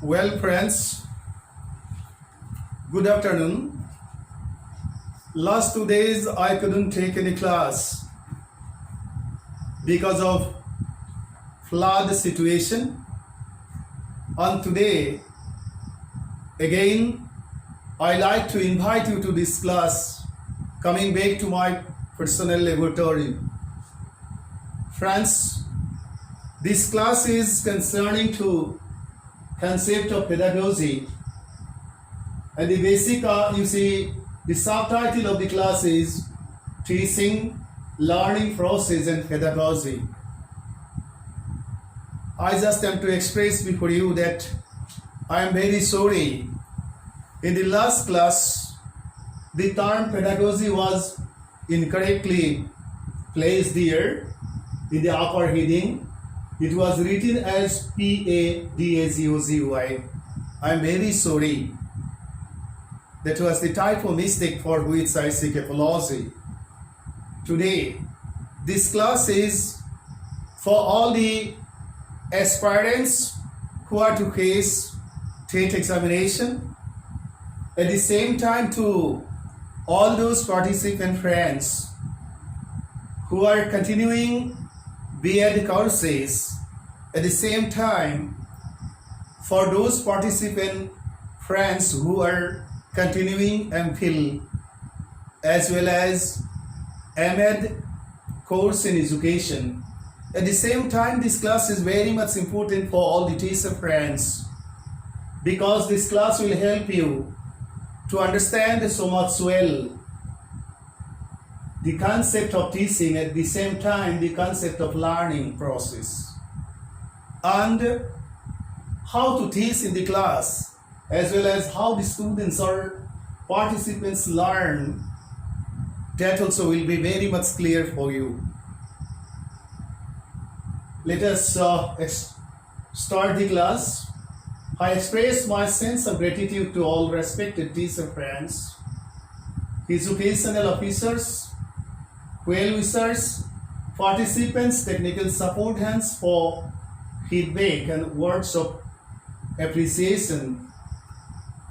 Well, friends, good afternoon. Last 2 days I couldn't take any class because of flood situation. And today, again, I like to invite you to this class, coming back to my personal laboratory. Friends, this class is concerning to concept of pedagogy, and the basic the subtitle of the class is teaching, learning process and pedagogy. I just am to express before you that I am very sorry. In the last class, the term pedagogy was incorrectly placed here in the upper heading. It was written as P-A-D-A-G-O-G-Y. I am very sorry. That was the typo mistake for which I seek apology. Today, this class is for all the aspirants who are to face TET examination. At the same time, to all those participant friends who are continuing B.Ed courses. At the same time, for those participant friends who are continuing MPhil as well as M.Ed course in education. At the same time, this class is very much important for all the teacher friends, because this class will help you to understand so much well the concept of teaching, at the same time the concept of learning process, and how to teach in the class, as well as how the students or participants learn. That also will be very much clear for you. Let us start the class. I express my sense of gratitude to all respected teacher friends, educational officers, well-wishers, participants, technical support hands for feedback and words of appreciation.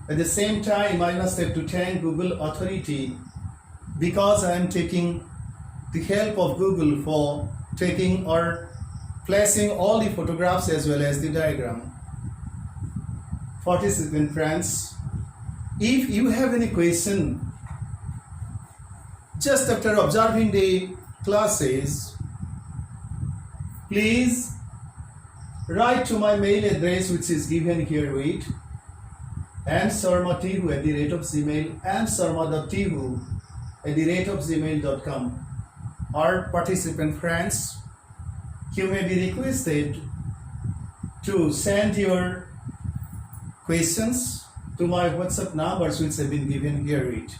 At the same time, I must have to thank Google Authority, because I am taking the help of Google for taking or placing all the photographs as well as the diagram. Participant friends, if you have any question just after observing the classes, please write to my mail address, which is given here with msarmatihu@gmail, msarma.tihu@gmail.com. Our participant friends, you may be requested to send your questions to my WhatsApp numbers, which have been given here with.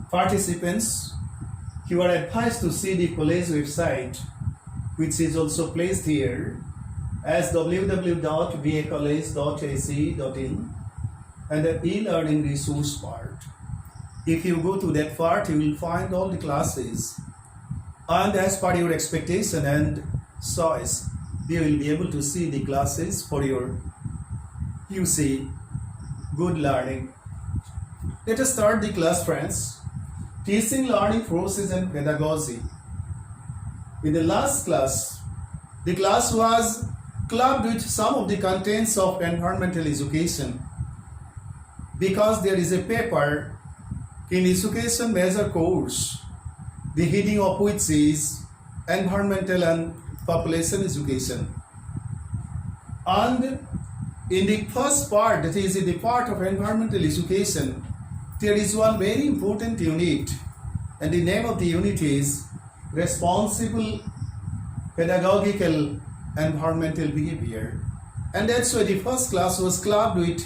Participants, you are advised to see the college website, which is also placed here as www.bacollege.ac.in, and the e-learning resource part. If you go to that part, you will find all the classes, and as per your expectation and choice, you will be able to see the classes for your good learning. Let us start the class, friends. Teaching, learning process and pedagogy. In the last class, the class was clubbed with some of the contents of environmental education, because there is a paper in education major course, the heading of which is environmental and population education. And in the first part, that is in the part of environmental education, there is one very important unit, and the name of the unit is responsible pedagogical environmental behavior. And that's why the first class was clubbed with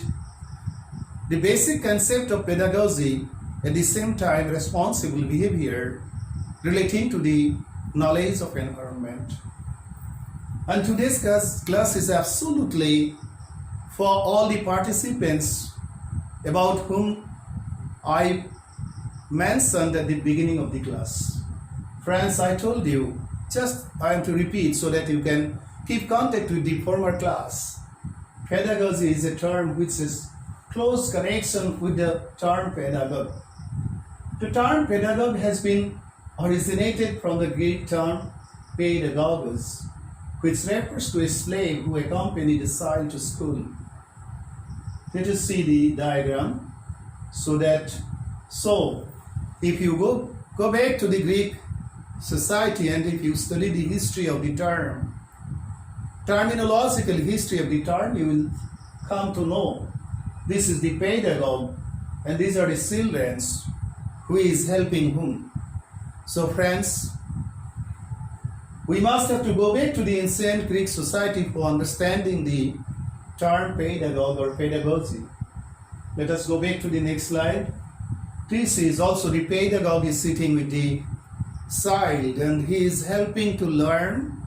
the basic concept of pedagogy, at the same time responsible behavior relating to the knowledge of environment. And today's class is absolutely for all the participants about whom I mentioned at the beginning of the class. Friends, I told you, just I am to repeat so that you can keep contact with the former class. pedagogy is a term which is close connection with the term pedagogue. The term pedagogue has been originated from the Greek term pedagogos, which refers to a slave who accompanied a child to school. Let us see the diagram. So if you go back to the Greek society, and if you study the history of the terminological history of the term, you will come to know this is the pedagogue and these are the children who is helping whom. So friends, we must have to go back to the ancient Greek society for understanding the term pedagogue or pedagogy. Let us go back to the next slide. This is also the pedagogue is sitting with the child and he is helping to learn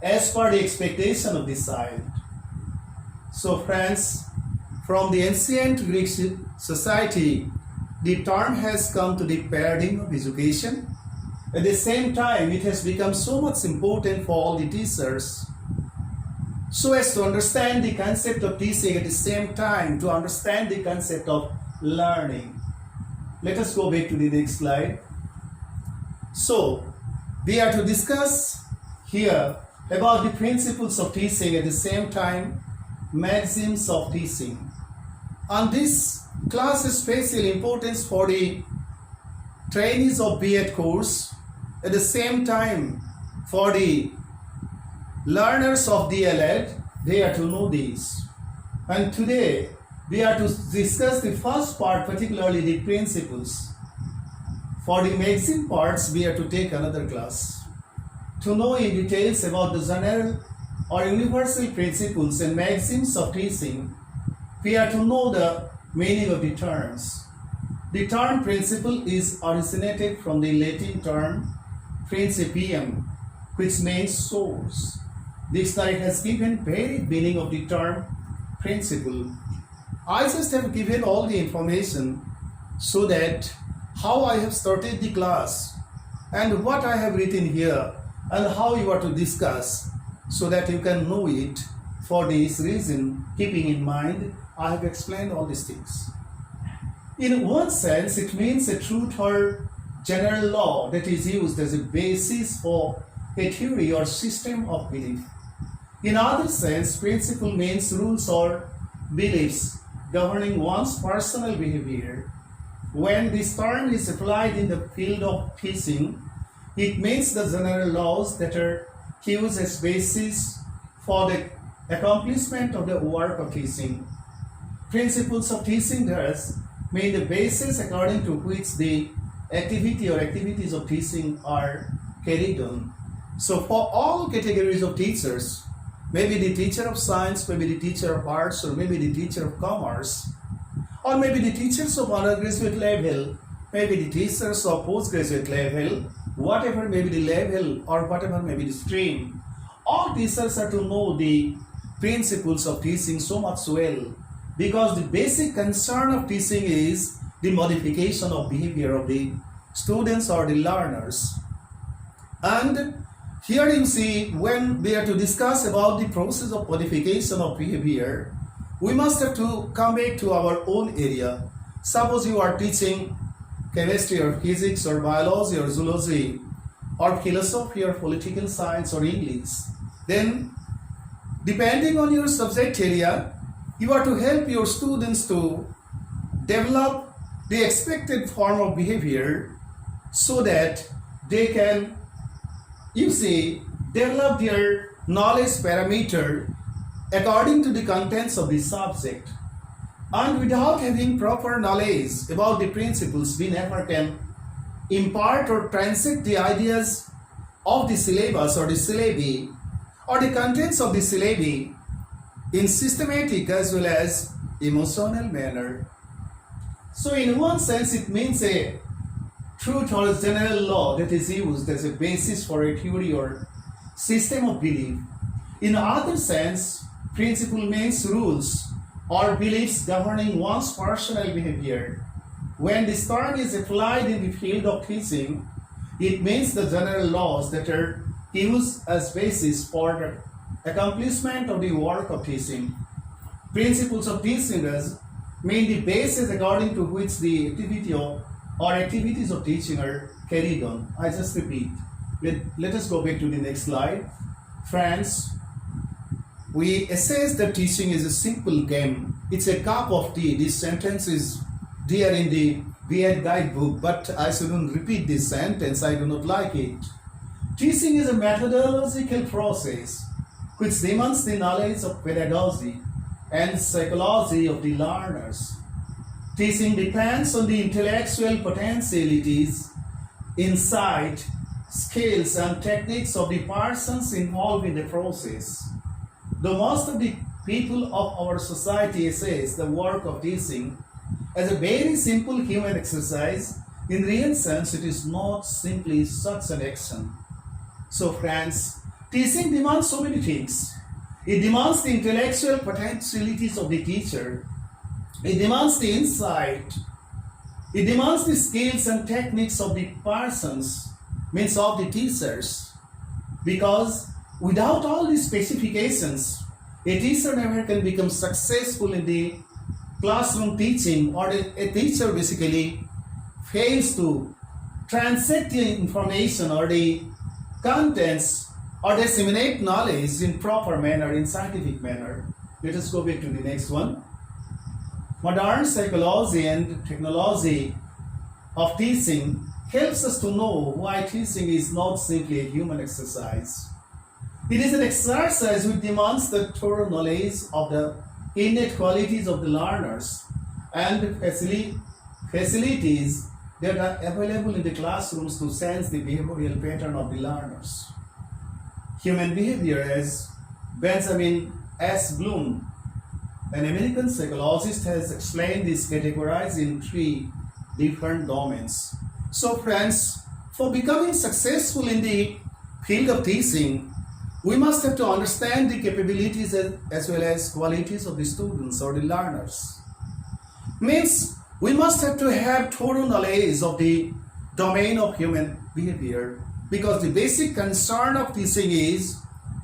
as per the expectation of the child. So friends, from the ancient Greek society, the term has come to the paradigm of education. At the same time, it has become so much important for all the teachers, so as to understand the concept of teaching, at the same time to understand the concept of learning. Let us go back to the next slide. So, we are to discuss here about the principles of teaching, at the same time maxims of teaching. And this class is special importance for the trainees of B.Ed course, at the same time for the learners of DLED, they are to know these. And today we are to discuss the first part, particularly the principles. For the maxim parts, we are to take another class. To know in details about the general or universal principles and maxims of teaching, we are to know the meaning of the terms. The term principle is originated from the Latin term principium, which means source. Dictionary has given varied meaning of the term principle. I just have given all the information so that how I have started the class and what I have written here and how you are to discuss, so that you can know it. For this reason, keeping in mind, I have explained all these things. In one sense, it means a truth or general law that is used as a basis for a theory or system of belief. In other sense, principle means rules or beliefs governing one's personal behavior. When this term is applied in the field of teaching, it means the general laws that are used as basis for the accomplishment of the work of teaching. Principles of teaching thus mean the basis according to which the activity or activities of teaching are carried on. So for all categories of teachers, maybe the teacher of science, maybe the teacher of arts, or maybe the teacher of commerce, or maybe the teachers of undergraduate level, maybe the teachers of postgraduate level, whatever may be the level or whatever may be the stream, all teachers are to know the principles of teaching so much well, because the basic concern of teaching is the modification of behavior of the students or the learners. And here you see, when we are to discuss about the process of modification of behavior, we must have to come back to our own area. Suppose you are teaching chemistry or physics or biology or zoology or philosophy or political science or English. Then, depending on your subject area, you are to help your students to develop the expected form of behavior so that they can, develop their knowledge parameter according to the contents of the subject. And without having proper knowledge about the principles, we never can impart or translate the ideas of the syllabus or the syllabi or the contents of the syllabi in systematic as well as emotional manner. So in one sense, it means a truth or a general law that is used as a basis for a theory or system of belief. In other sense, principle means rules or beliefs governing one's personal behavior. When this term is applied in the field of teaching, it means the general laws that are used as basis for the accomplishment of the work of teaching. Principles of teaching is mean the basis according to which the activity of or activities of teaching are carried on. I just repeat. Let us go back to the next slide. Friends, we assess that teaching is a simple game. It's a cup of tea. This sentence is there in the BEd guidebook, but I shouldn't repeat this sentence. I do not like it. Teaching is a methodological process which demands the knowledge of pedagogy and psychology of the learners. Teaching depends on the intellectual potentialities, insight, skills and techniques of the persons involved in the process. Though most of the people of our society assess the work of teaching as a very simple human exercise, in real sense it is not simply such an action. So friends, teaching demands so many things. It demands the intellectual potentialities of the teacher. It demands the insight. It demands the skills and techniques of the persons, means of the teachers. Because without all these specifications, a teacher never can become successful in the classroom teaching, or a teacher basically fails to transmit the information or the contents or disseminate knowledge in proper manner, in scientific manner. Let us go back to the next one. Modern psychology and technology of teaching helps us to know why teaching is not simply a human exercise. It is an exercise which demands the thorough knowledge of the innate qualities of the learners and facilities that are available in the classrooms to sense the behavioral pattern of the learners. Human behavior, as Benjamin S. Bloom, an American psychologist, has explained, is categorized in 3 different domains. So friends, for becoming successful in the field of teaching, we must have to understand the capabilities as well as qualities of the students or the learners. Means we must have to have thorough knowledge of the domain of human behavior, because the basic concern of teaching is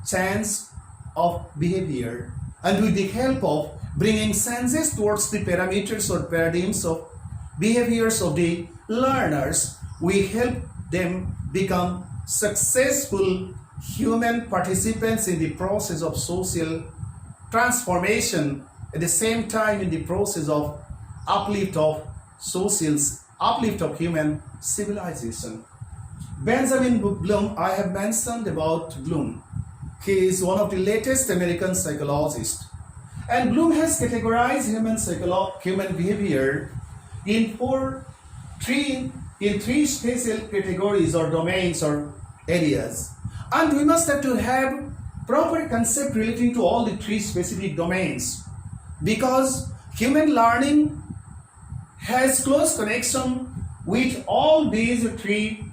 change of behavior, and with the help of bringing senses towards the parameters or paradigms of behaviors of the learners, we help them become successful human participants in the process of social transformation, at the same time in the process of uplift of human civilization. Benjamin Bloom, I have mentioned about Bloom. He is one of the latest American psychologists. And Bloom has categorized human behavior in three special categories or domains or areas. And we must have to have proper concept relating to all the 3 specific domains, because human learning has close connection with all these 3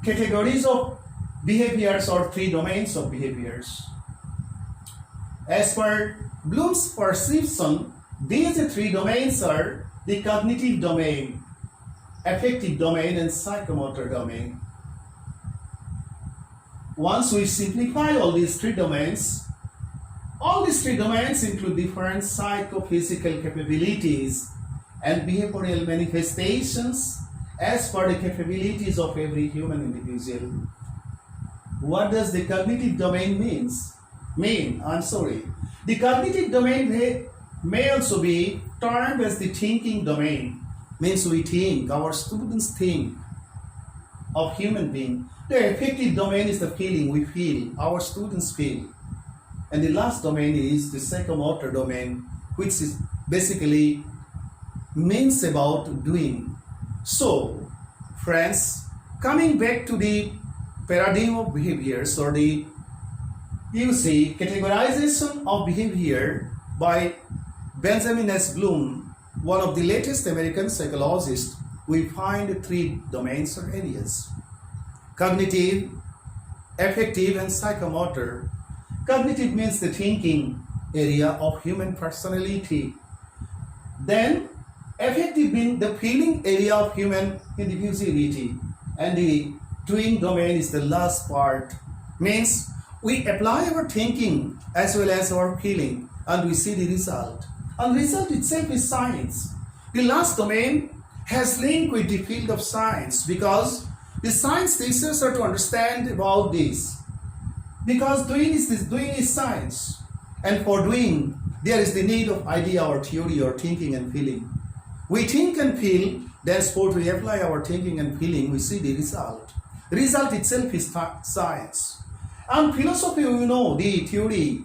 categories of behaviors or 3 domains of behaviors. As per Bloom's perception, these 3 domains are the cognitive domain, affective domain, and psychomotor domain. Once we simplify all these 3 domains include different psychophysical capabilities and behavioral manifestations as per the capabilities of every human individual. What does the cognitive domain mean? The cognitive domain may also be termed as the thinking domain. Means we think, our students think of human being. The affective domain is the feeling we feel, our students feel. And the last domain is the psychomotor domain, which is basically means about doing. So, friends, coming back to the paradigm of behaviors, or the categorization of behavior by Benjamin S. Bloom, one of the latest American psychologists, we find 3 domains or areas: cognitive, affective, and psychomotor. Cognitive means the thinking area of human personality. Then affective means the feeling area of human individuality. And the doing domain is the last part. Means we apply our thinking as well as our feeling, and we see the result. And result itself is science. The last domain has link with the field of science, because the science teachers are to understand about this. Because doing is science, and for doing there is the need of idea or theory or thinking and feeling. We think and feel, then suppose we apply our thinking and feeling, we see the result. Result itself is science. And philosophy, we know the theory,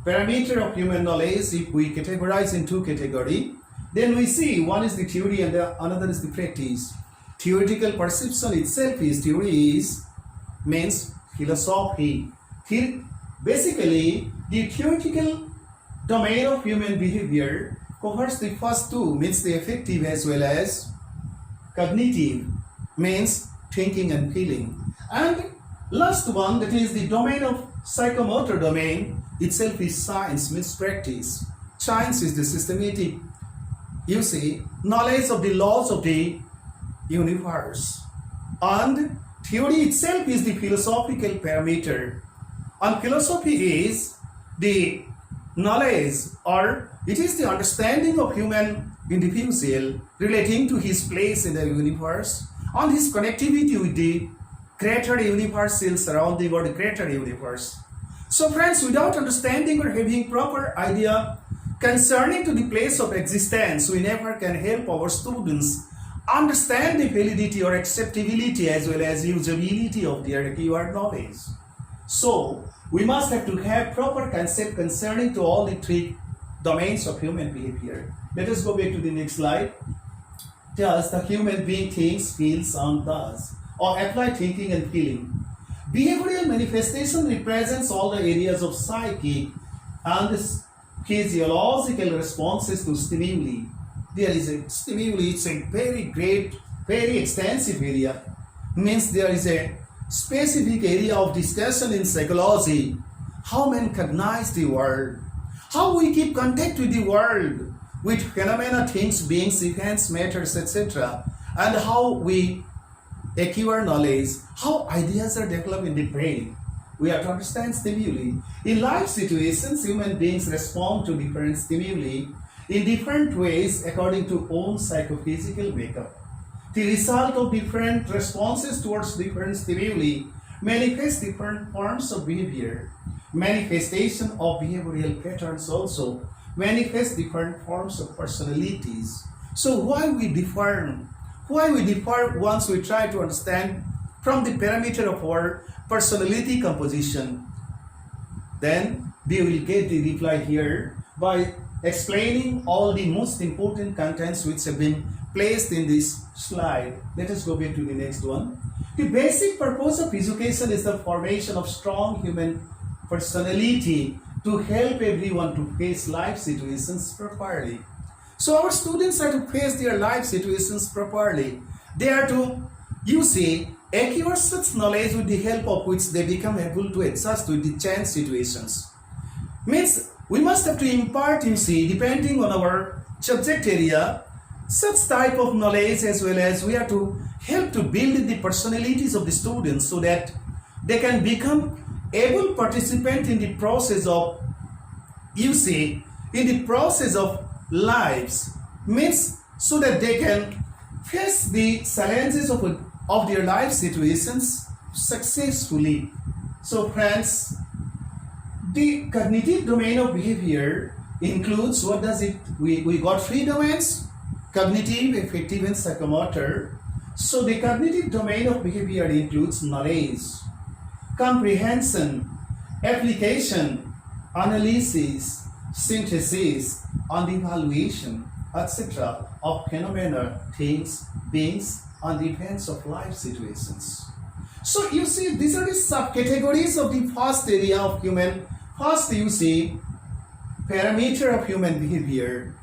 parameter of human knowledge. If we categorize in two categories, then we see one is the theory and another is the practice. Theoretical perception itself is theory, means philosophy. Basically, the theoretical domain of human behavior covers the first two, means the affective as well as cognitive, means thinking and feeling. And last one, that is the domain of psychomotor domain, itself is science, means practice. Science is the systematic, knowledge of the laws of the universe. And theory itself is the philosophical parameter. And philosophy is the knowledge, or it is the understanding of human individual relating to his place in the universe and his connectivity with the greater universal surrounding or the greater universe. So friends, without understanding or having proper idea concerning to the place of existence, we never can help our students understand the validity or acceptability as well as usability of their acquired knowledge. So we must have to have proper concept concerning to all the three domains of human behavior. Let us go back to the next slide. Thus, the human being thinks, feels, and does, or apply thinking and feeling. Behavioral manifestation represents all the areas of psyche and physiological responses to stimuli. There is a stimuli, it's a very great, very extensive area. Means there is a specific area of discussion in psychology, how men cognize the world, how we keep contact with the world, with phenomena, things, beings, events, matters, etc., and how we acquire knowledge, how ideas are developed in the brain. We have to understand stimuli. In life situations, human beings respond to different stimuli in different ways according to own psychophysical makeup. The result of different responses towards different stimuli manifest different forms of behavior. Manifestation of behavioral patterns also manifest different forms of personalities. So why we differ once we try to understand from the parameter of our personality composition? Then we will get the reply here by explaining all the most important contents which have been placed in this slide. Let us go back to the next one. The basic purpose of education is the formation of strong human personality to help everyone to face life situations properly. So our students are to face their life situations properly. They are to, acquire such knowledge with the help of which they become able to adjust with the changed situations. Means we must have to impart, depending on our subject area, such type of knowledge, as well as we are to help to build the personalities of the students so that they can become able participant in the process of, in the process of lives. Means so that they can face the challenges of their life situations successfully. So friends, the cognitive domain of behavior includes, what does it, we got three domains: cognitive, affective, and psychomotor. So the cognitive domain of behavior includes knowledge, comprehension, application, analysis, synthesis, and evaluation, etc. of phenomena, things, beings, and events of life situations. So these are the subcategories of the first area of human. First, parameter of human behavior.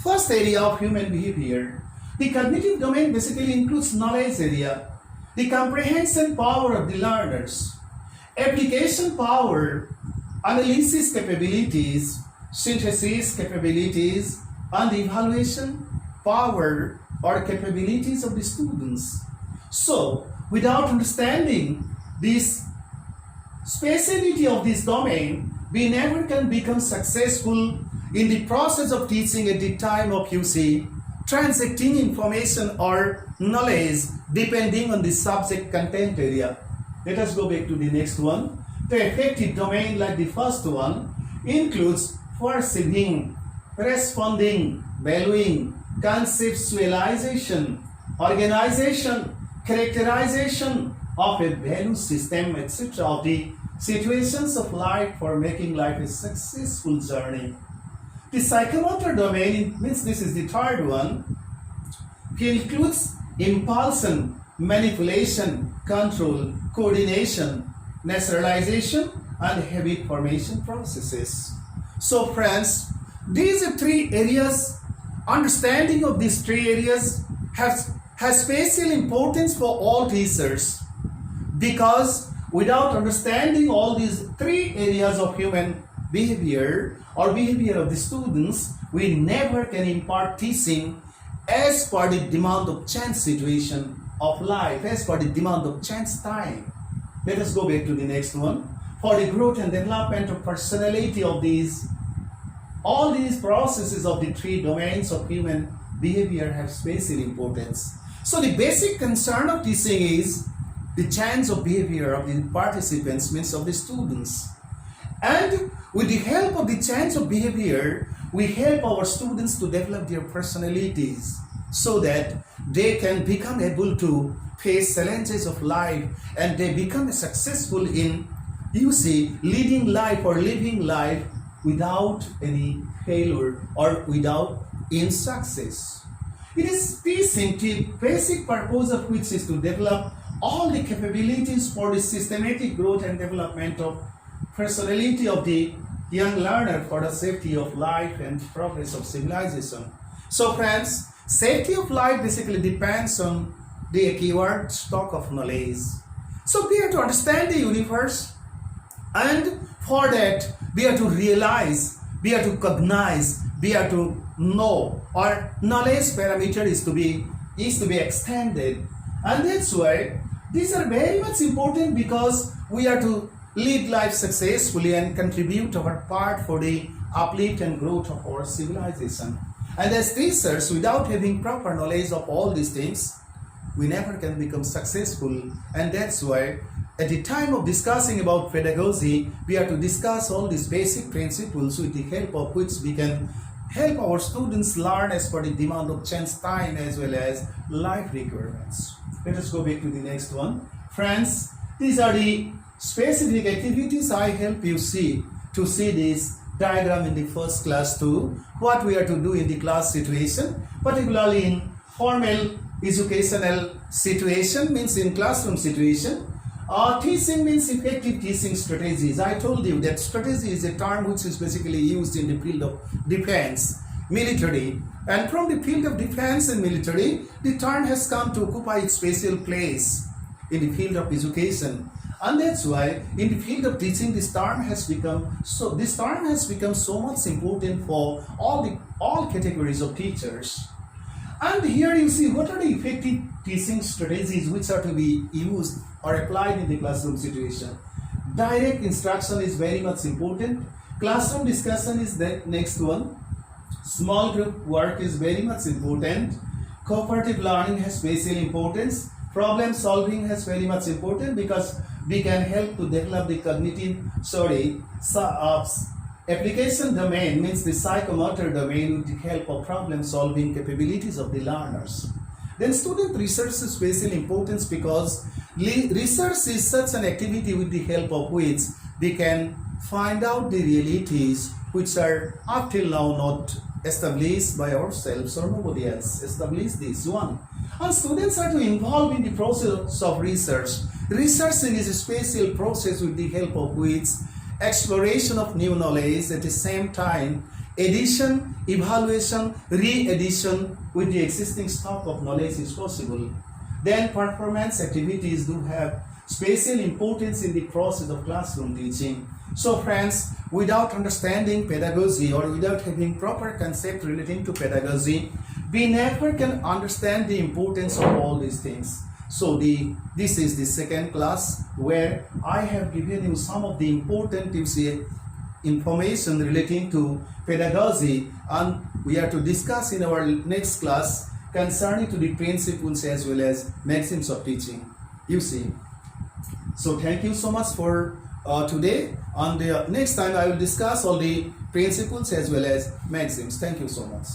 First area of human behavior. The cognitive domain basically includes knowledge area, the comprehension power of the learners, application power, analysis capabilities, synthesis capabilities, and evaluation power or capabilities of the students. So, without understanding these speciality of this domain, we never can become successful in the process of teaching at the time of transacting information or knowledge depending on the subject content area. Let us go back to the next one. The affective domain, like the first one, includes perceiving, responding, valuing, conceptualization, organization, characterization of a value system, etc. of the situations of life for making life a successful journey. The psychomotor domain, means this is the third one, includes impulsion, manipulation, control, coordination, naturalization, and habit formation processes. So friends, these are three areas. Understanding of these three areas has special importance for all teachers, because without understanding all these three areas of human behavior or behavior of the students, we never can impart teaching as per the demand of chance situation of life, as per the demand of chance time. Let us go back to the next one. For the growth and development of personality of all these processes of the three domains of human behavior have special importance. So the basic concern of teaching is the change of behavior of the participants, means of the students. And with the help of the change of behavior, we help our students to develop their personalities so that they can become able to face challenges of life and they become successful in, leading life or living life without any failure or without insuccess. It is teaching, the basic purpose of which is to develop all the capabilities for the systematic growth and development of personality of the young learner for the safety of life and progress of civilization. So friends, safety of life basically depends on the acquired stock of knowledge. So we have to understand the universe, and for that we have to realize, we have to cognize, we have to know, or knowledge parameter is to be extended. And that's why these are very much important, because we are to lead life successfully and contribute our part for the uplift and growth of our civilization. And as teachers, without having proper knowledge of all these things, we never can become successful. And that's why at the time of discussing about pedagogy, we have to discuss all these basic principles with the help of which we can help our students learn as per the demand of chance time as well as life requirements. Let us go back to the next one. Friends, these are the specific activities I help you see this diagram in the first class too, what we are to do in the class situation, particularly in formal educational situation, means in classroom situation. Teaching means effective teaching strategies. I told you that strategy is a term which is basically used in the field of defense, military, and from the field of defense and military, the term has come to occupy its special place in the field of education. And that's why in the field of teaching this term has become so much important for all categories of teachers. And here you see what are the effective teaching strategies which are to be used or applied in the classroom situation. Direct instruction is very much important. Classroom discussion is the next one. Small group work is very much important. Cooperative learning has special importance. Problem solving has very much important, because we can help to develop the application domain, means the psychomotor domain, with the help of problem solving capabilities of the learners. Then student research is special importance, because research is such an activity with the help of which we can find out the realities which are up till now not established by ourselves or nobody else established this one. And students are to involve in the process of research. Researching is a special process with the help of which exploration of new knowledge, at the same time addition, evaluation, re-addition with the existing stock of knowledge is possible. Then performance activities do have special importance in the process of classroom teaching. So friends, without understanding pedagogy or without having proper concept relating to pedagogy, we never can understand the importance of all these things. So this is the second class where I have given you some of the important information relating to pedagogy, and we are to discuss in our next class concerning to the principles as well as maxims of teaching. You see. So thank you so much for today. On the next time I will discuss all the principles as well as maxims. Thank you so much.